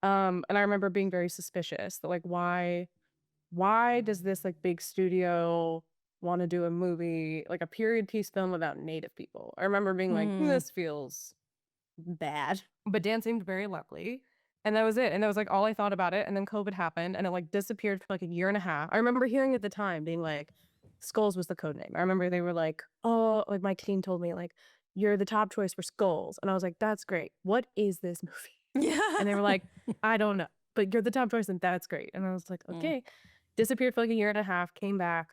And I remember being very suspicious that like why does this like big studio want to do a movie, like a period piece film about Native people? I remember being like, this feels bad. But Dan seemed very lovely. And that was it. And that was like all I thought about it. And then COVID happened and it like disappeared for like a year and a half. I remember hearing at the time being like, Skulls was the code name. I remember they were like, oh, like my team told me like, you're the top choice for Skulls. And I was like, that's great. What is this movie? Yeah. And they were like, I don't know, but you're the top choice and that's great. And I was like, okay. Disappeared for like a year and a half, came back.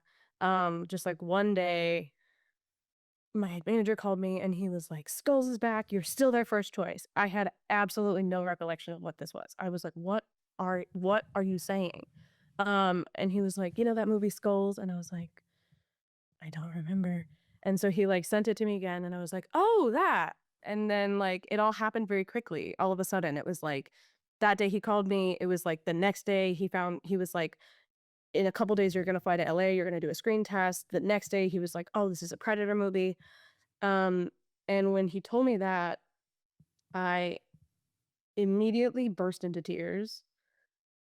Just like one day, my manager called me and he was like, Skulls is back. You're still their first choice. I had absolutely no recollection of what this was. I was like, what are you saying? And he was like, you know that movie Skulls? And I was like, I don't remember. And so he like sent it to me again and I was like, oh, that. And then like it all happened very quickly. All of a sudden it was like that day he called me. It was like the next day he was like, in a couple days, you're going to fly to LA. You're going to do a screen test. The next day he was like, oh, this is a Predator movie. And when he told me that, I immediately burst into tears.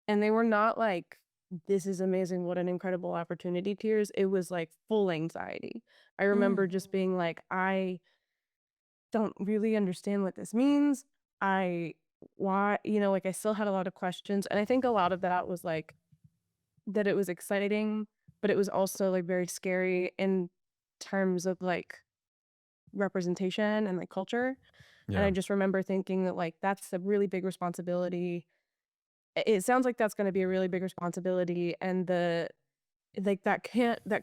And they were not like, this is amazing, what an incredible opportunity tears. It was like full anxiety. I remember just being like, I don't really understand what this means. Why, you know, like I still had a lot of questions. And I think a lot of that was like, that it was exciting, but it was also like very scary in terms of like representation and like culture. And I just remember thinking that like that's a really big responsibility. It sounds like that's going to be a really big responsibility, and that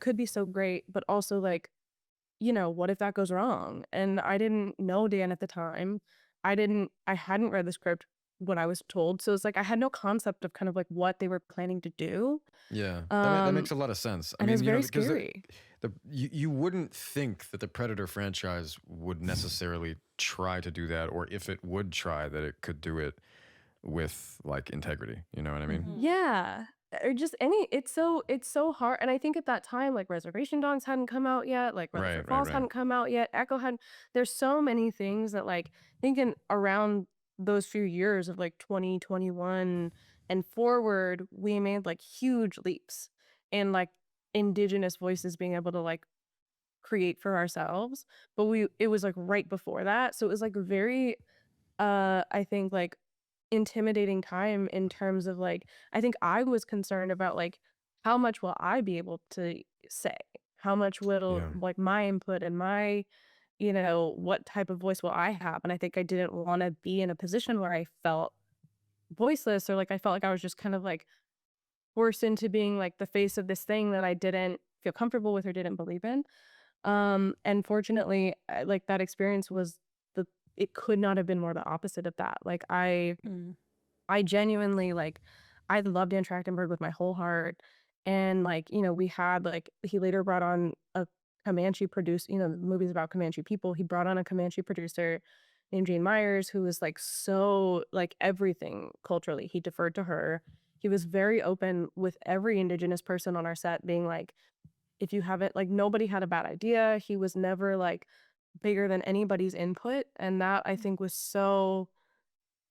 could be so great, but also like, you know, what if that goes wrong? And I didn't know Dan at the time. I hadn't read the script when I was told, so it's like I had no concept of kind of like what they were planning to do. Yeah, that makes a lot of sense. I And it was mean, you know, very because scary. you wouldn't think that the Predator franchise would necessarily try to do that, or if it would try, that it could do it with like integrity. You know what I mean? Yeah. Or just it's so hard. And I think at that time, like Reservation Dogs hadn't come out yet, like Rutherford Falls hadn't come out yet, Echo hadn't. There's so many things that like thinking around those few years of like 2021 and forward, we made like huge leaps in like indigenous voices being able to like create for ourselves. But it was like right before that. So it was like very I think like intimidating time in terms of like, I think I was concerned about like how much will I be able to say, how much will like my input and my, you know, what type of voice will I have. And I think I didn't want to be in a position where I felt voiceless, or like I felt like I was just kind of like forced into being like the face of this thing that I didn't feel comfortable with or didn't believe in. And fortunately, like that experience was it could not have been more the opposite of that. Like I genuinely like, I loved Dan Trachtenberg with my whole heart. And like, you know, we had like, he later brought on a Comanche producer, you know, the movie's about Comanche people. He brought on a Comanche producer named Jane Myers, who was like so like everything culturally. He deferred to her. He was very open with every indigenous person on our set, being like, if you haven't, like, nobody had a bad idea. He was never like bigger than anybody's input. And that I think was so,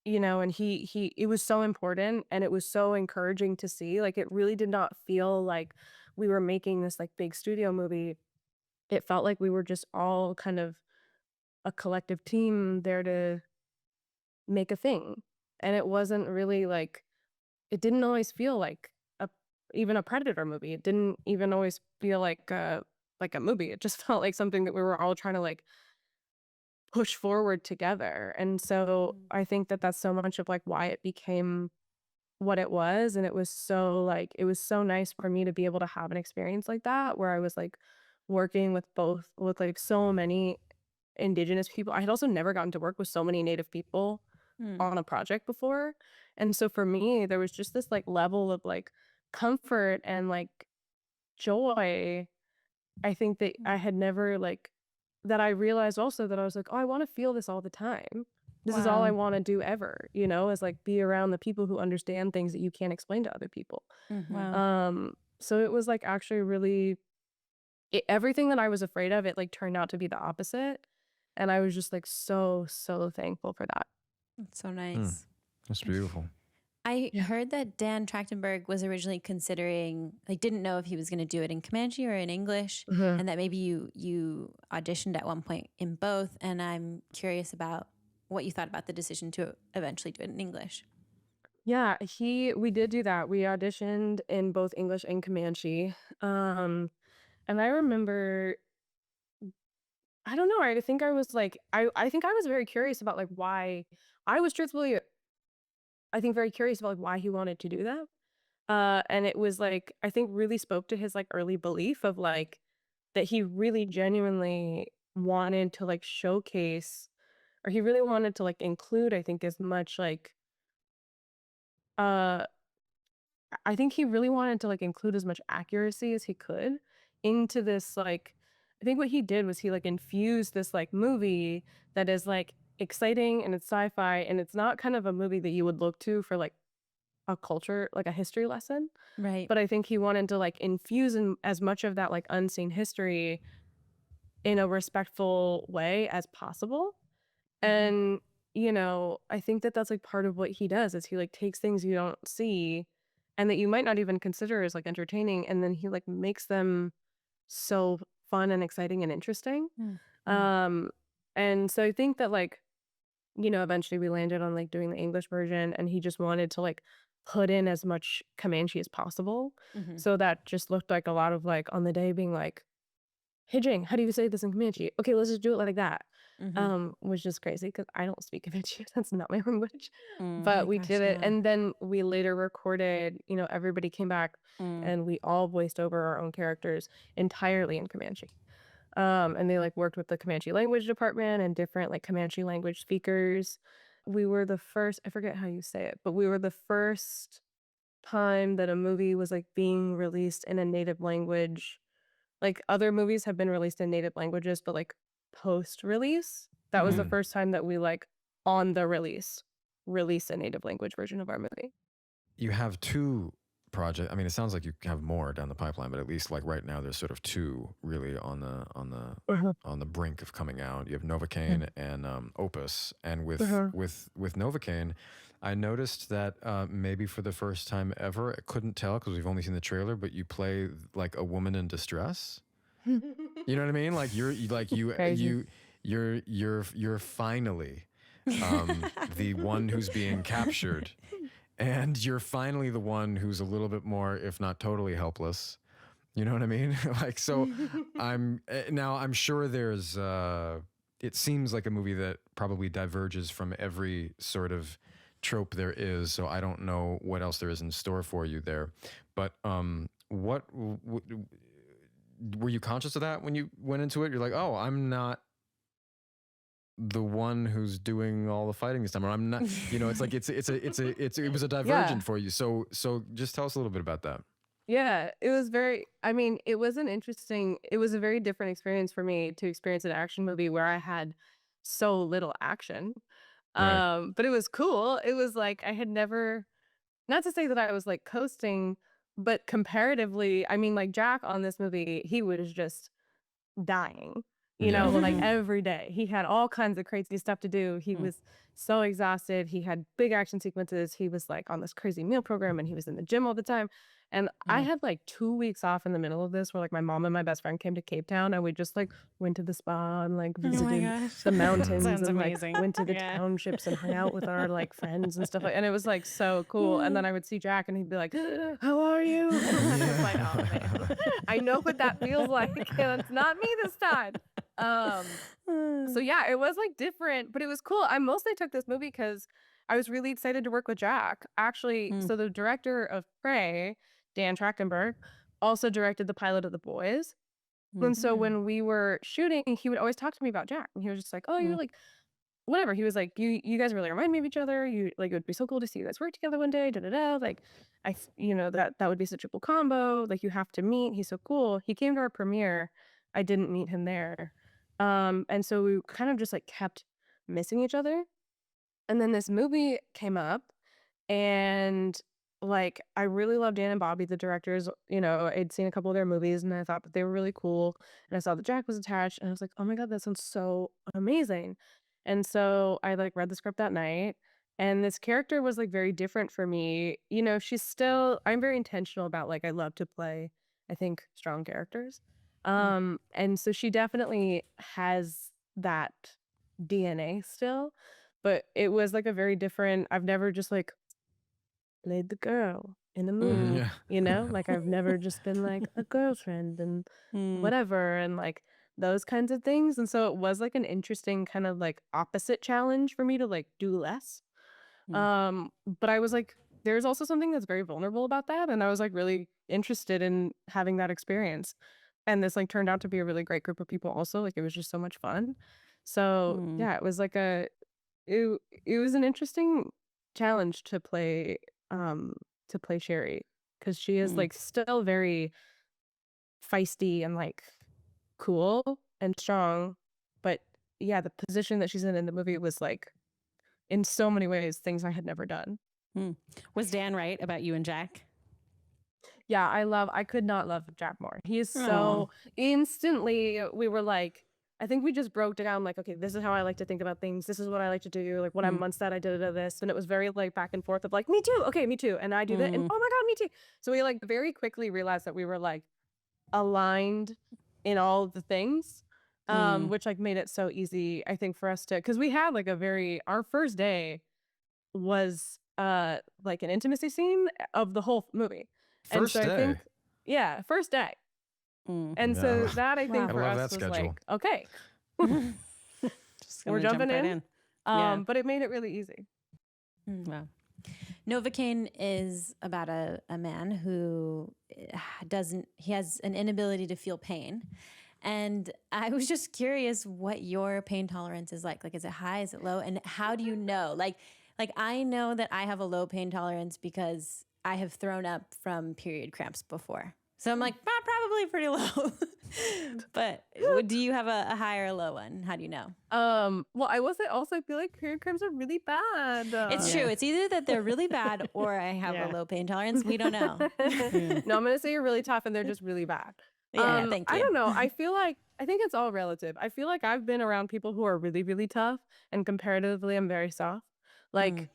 you know, and it was so important, and it was so encouraging to see. Like, it really did not feel like we were making this like big studio movie. It felt like we were just all kind of a collective team there to make a thing. And it wasn't really like, it didn't always feel like even a Predator movie. It didn't even always feel like a movie. It just felt like something that we were all trying to like push forward together. And so I think that that's so much of like why it became what it was. And it was so like, it was so nice for me to be able to have an experience like that, where I was like working with like so many indigenous people. I had also never gotten to work with so many Native people on a project before. And so for me, there was just this like level of like comfort and like joy. I think that I had never like, that I realized also that I was like, oh, I want to feel this all the time. This is all I want to do ever, you know, is like be around the people who understand things that you can't explain to other people. Wow. So it was like actually really everything that I was afraid of, it like turned out to be the opposite. And I was just like so thankful for that. That's so Hmm. nice. That's beautiful. I Yeah. heard that Dan Trachtenberg was originally considering, like, didn't know if he was going to do it in Comanche or in English, Mhm. and that maybe you auditioned at one point in both. And I'm curious about what you thought about the decision to eventually do it in English. Yeah, we did do that. We auditioned in both English and Comanche. And I remember, I don't know, I think I was like, I think I was very curious about like why I was truthfully, I think very curious about like why he wanted to do that. And it was like, I think really spoke to his like early belief of like that he really genuinely wanted to like showcase, or he really wanted to like include, I think, as much like, uh, I think he really wanted to like include as much accuracy as he could into this like, I think what he did was he like infused this like movie that is like exciting and it's sci-fi and it's not kind of a movie that you would look to for like a culture, like a history lesson. Right. But I think he wanted to like infuse in as much of that like unseen history in a respectful way as possible. And, I think that that's like part of what he does is he like takes things you don't see and that you might not even consider as like entertaining. And then he like makes them so fun and exciting and interesting. Mm. Um, and so I think that like, eventually we landed on like doing the English version and he just wanted to like put in as much Comanche as possible. Mhm. So that just looked like a lot of like on the day being like, "Hey Jing, how do you say this in Comanche? Okay, let's just do it like that." Mhm. Which is crazy because I don't speak Comanche. That's not my language. Oh But my we gosh, did it, yeah. and then we later recorded. Everybody came back, Mm. and we all voiced over our own characters entirely in Comanche. And they like worked with the Comanche language department and different like Comanche language speakers. We were the first. I forget how you say it, but we were the first time that a movie was like being released in a native language. Like, other movies have been released in native languages, but, like, post-release, that was the Mm. first time that we, like, on the release a native language version of our movie. You have two projects. I mean, it sounds like you have more down the pipeline, but at least like right now, there's sort of two really on the brink of coming out. You have Novocaine and Opus, and with Novocaine, I noticed that maybe for the first time ever, I couldn't tell because we've only seen the trailer, but you play like a woman in distress. You know what I mean? Like Crazy. you're finally the one who's being captured, and you're finally the one who's a little bit more, if not totally helpless. You know what I mean? Like, so I'm sure there's, it seems like a movie that probably diverges from every sort of trope there is. So I don't know what else there is in store for you there. But were you conscious of that when you went into it? You're like, oh, I'm not the one who's doing all the fighting this time, or I'm not, it's like it was a divergent Yeah. for you. So just tell us a little bit about that. Yeah, it was very I mean, it was it was a very different experience for me to experience an action movie where I had so little action. Right. But it was cool. It was like I had never, not to say that I was like coasting, but comparatively, I mean, like Jack on this movie, he was just dying, Yeah. like every day. He had all kinds of crazy stuff to do. He was so exhausted. He had big action sequences. He was like on this crazy meal program and he was in the gym all the time. And I had like 2 weeks off in the middle of this where like my mom and my best friend came to Cape Town and we just like went to the spa and like Oh my visited gosh. the mountains Sounds and amazing. like went to the Yeah. townships and hung out with our like friends and stuff like, and it was like so cool. And then I would see Jack and he'd be like, "How are you?" I was like, "Oh man, I know what that feels like, and it's not me this time." So yeah, it was like different, but it was cool. I mostly took this movie because I was really excited to work with Jack. Actually, so the director of Prey, Dan Trachtenberg, also directed the pilot of The Boys. And so when we were shooting, he would always talk to me about Jack. And he was just like, "Oh, you're like whatever." He was like, you guys really remind me of each other. You like, it would be so cool to see you guys work together one day. Da da da. Like, that would be such a cool combo. Like, you have to meet. He's so cool. He came to our premiere. I didn't meet him there. And so we kind of just like kept missing each other. And then this movie came up, and like I really love Dan and Bobby, the directors. You know, I'd seen a couple of their movies and I thought that they were really cool. And I saw that Jack was attached and I was like, oh my God, that sounds so amazing. And so I like read the script that night. And this character was like very different for me. You know, I'm very intentional about like I love to play, I think, strong characters. And so she definitely has that DNA still, but it was like a very different, I've never just like played the girl in a movie, Yeah. you know? Like I've never just been like a girlfriend and whatever and like those kinds of things. And so it was like an interesting kind of like opposite challenge for me to like do less. But I was like, there's also something that's very vulnerable about that. And I was like really interested in having that experience. And this like turned out to be a really great group of people also. Like it was just so much fun. So yeah, it was like it was an interesting challenge to play Sherry because she is like still very feisty and like cool and strong. But yeah, the position that she's in the movie was like in so many ways things I had never done. Was Dan right about you and Jack? Yeah, I could not love Jack more. He is Aw. so instantly, we were like, I think we just broke down like, okay, this is how I like to think about things. This is what I like to do. Like when I'm on set, I did this. And it was very like back and forth of like, me too. Okay, me too. And I do that. And oh my God, me too. So we like very quickly realized that we were like aligned in all of the things. Which like made it so easy, I think, for us to, because we had like our first day was like an intimacy scene of the whole movie. First and so day. I think, yeah, first day. And so Yeah. that I think I for love us that was schedule. like, okay, Just we're gonna jump jumping right in. Yeah. But it made it really easy. Wow. Novocaine is about a man who he has an inability to feel pain. And I was just curious what your pain tolerance is like. Like, is it high? Is it low? And how do you know? Like I know that I have a low pain tolerance because I have thrown up from period cramps before. So I'm like, probably pretty low. But do you have a high or a low one? How do you know? Well, I will say also I feel like period cramps are really bad. It's true. It's either that they're really bad or I have a low pain tolerance. We don't know. No, I'm gonna say you're really tough and they're just really bad. Yeah, thank you. I don't know. I think it's all relative. I feel like I've been around people who are really, really tough and comparatively I'm very soft. Like,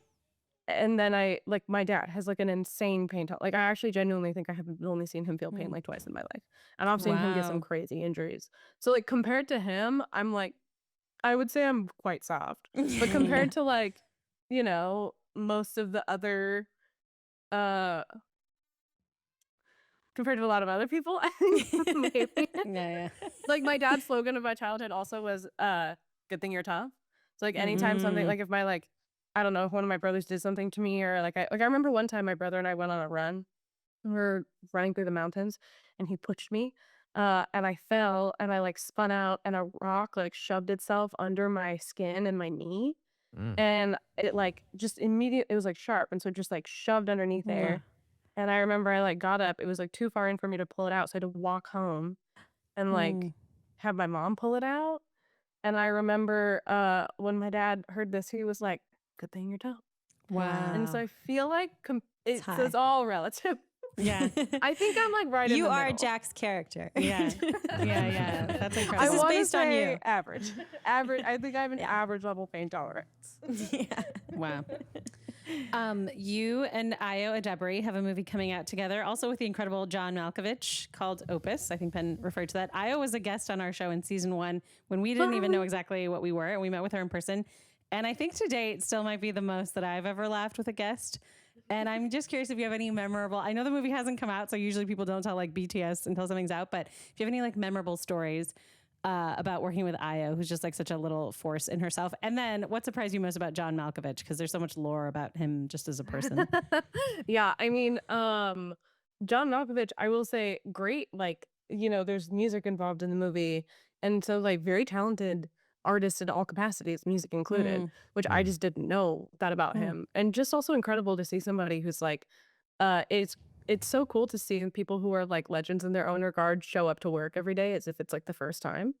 and then like my dad has like an insane pain tolerance. Like I actually genuinely think I have only seen him feel pain like twice in my life. And I've seen him get some Wow. crazy injuries. So like compared to him, I'm like, I would say I'm quite soft. But compared to like, you know, most of the other uh compared to a lot of other people, I think maybe. Yeah. Like my dad's slogan of my childhood also was good thing you're tough. So like anytime something like if my like I don't know if one of my brothers did something to me or like I remember one time my brother and I went on a run. We were running through the mountains and he pushed me and I fell and I like spun out and a rock like shoved itself under my skin and my knee and it like just immediately it was like sharp and so it just like shoved underneath there. And I remember I like got up. It was like too far in for me to pull it out. So I had to walk home and like have my mom pull it out. And I remember when my dad heard this, he was like, good thing you're tough. Wow. And so I feel like it's high. all relative. Yeah. I think I'm like right in You the are middle. Jack's character. Yeah. That's I incredible. This is want to based on say you. average. I think I have an average level pain tolerance. Yeah. Wow. You and Ayo Adebari have a movie coming out together, also with the incredible John Malkovich called Opus. I think Penn referred to that. Ayo was a guest on our show in season 1 when we didn't even know exactly what we were, and we met with her in person. And I think to date still might be the most that I've ever laughed with a guest. And I'm just curious if you have any memorable, I know the movie hasn't come out, so usually people don't tell like BTS until something's out, but if you have any like memorable stories about working with Ayo, who's just like such a little force in herself. And then what surprised you most about John Malkovich? Because there's so much lore about him just as a person. Yeah, I mean, John Malkovich, I will say great, like, you know, there's music involved in the movie. And so like very talented artist in all capacities, music included, which I just didn't know that about him. And just also incredible to see somebody who's like, it's so cool to see people who are like legends in their own regard show up to work every day as if it's like the first time,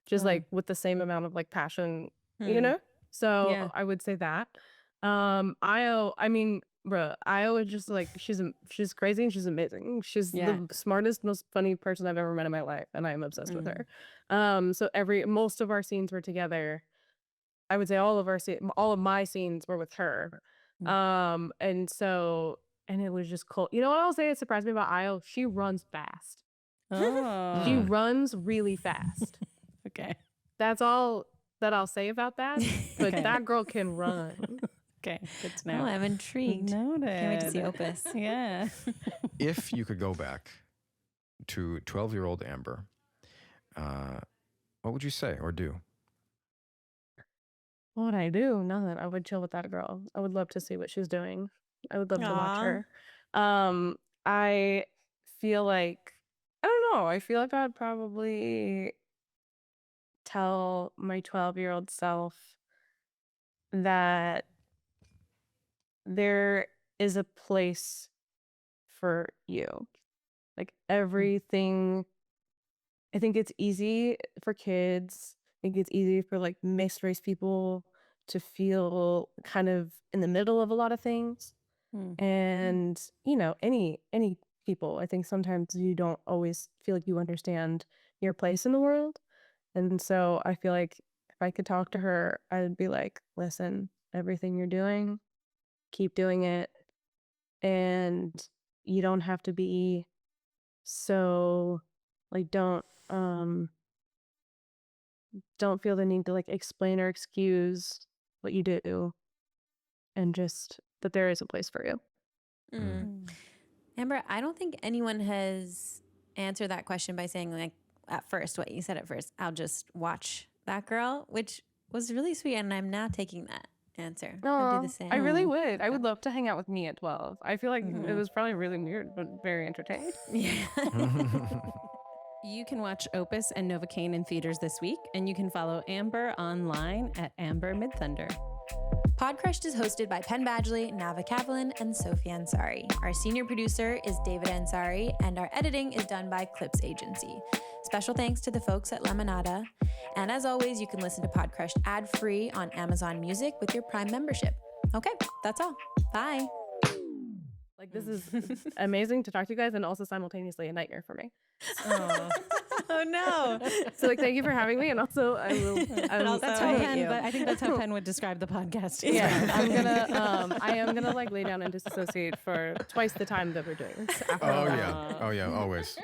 just like with the same amount of like passion, you know? So Yeah. I would say that. Io, I mean, Bruh, I would just like she's crazy and she's amazing. She's the smartest, most funny person I've ever met in my life, and I am obsessed with her. So most of our scenes were together. I would say all of my scenes were with her. And it was just cool. You know what I'll say? It surprised me about Io. She runs fast. Oh. She runs really fast. Okay. That's all that I'll say about that. But that girl can run. Okay, good to know. Oh, I'm intrigued. Noted. Can't wait to see Opus. Yeah. If you could go back to 12-year-old Amber, what would you say or do? What would I do? Nothing. I would chill with that girl. I would love to see what she's doing. I would love to watch Aw. her. I feel like, I don't know. I feel like I'd probably tell my 12-year-old self that there is a place for you. Like everything, I think it's easy for kids. I think it's easy for like mixed race people to feel kind of in the middle of a lot of things. And, you know, any people, I think sometimes you don't always feel like you understand your place in the world. And so I feel like if I could talk to her, I'd be like, listen, everything you're doing, keep doing it. And you don't have to be so like don't feel the need to like explain or excuse what you do, and just that there is a place for you. Amber, I don't think anyone has answered that question by saying like at first what you said at first. I'll just watch that girl, which was really sweet, and I'm now taking that answer. I'll do the same. I really would. I would love to hang out with me at 12. I feel like it was probably really weird, but very entertaining. Yeah. You can watch Opus and Novocaine in theaters this week, and you can follow Amber online at Amber Midthunder. Podcrushed is hosted by Penn Badgley, Nava Kavalin, and Sophie Ansari. Our senior producer is David Ansari, and our editing is done by Clips Agency. Special thanks to the folks at Lemonada. And as always, you can listen to Podcrushed ad-free on Amazon Music with your Prime membership. Okay, that's all. Bye. Like, this is amazing to talk to you guys, and also simultaneously a nightmare for me. Oh no. So like, thank you for having me, and also I think that's how Penn would describe the podcast. Yeah, I am gonna like lay down and disassociate for twice the time that we're doing this. Oh yeah, always.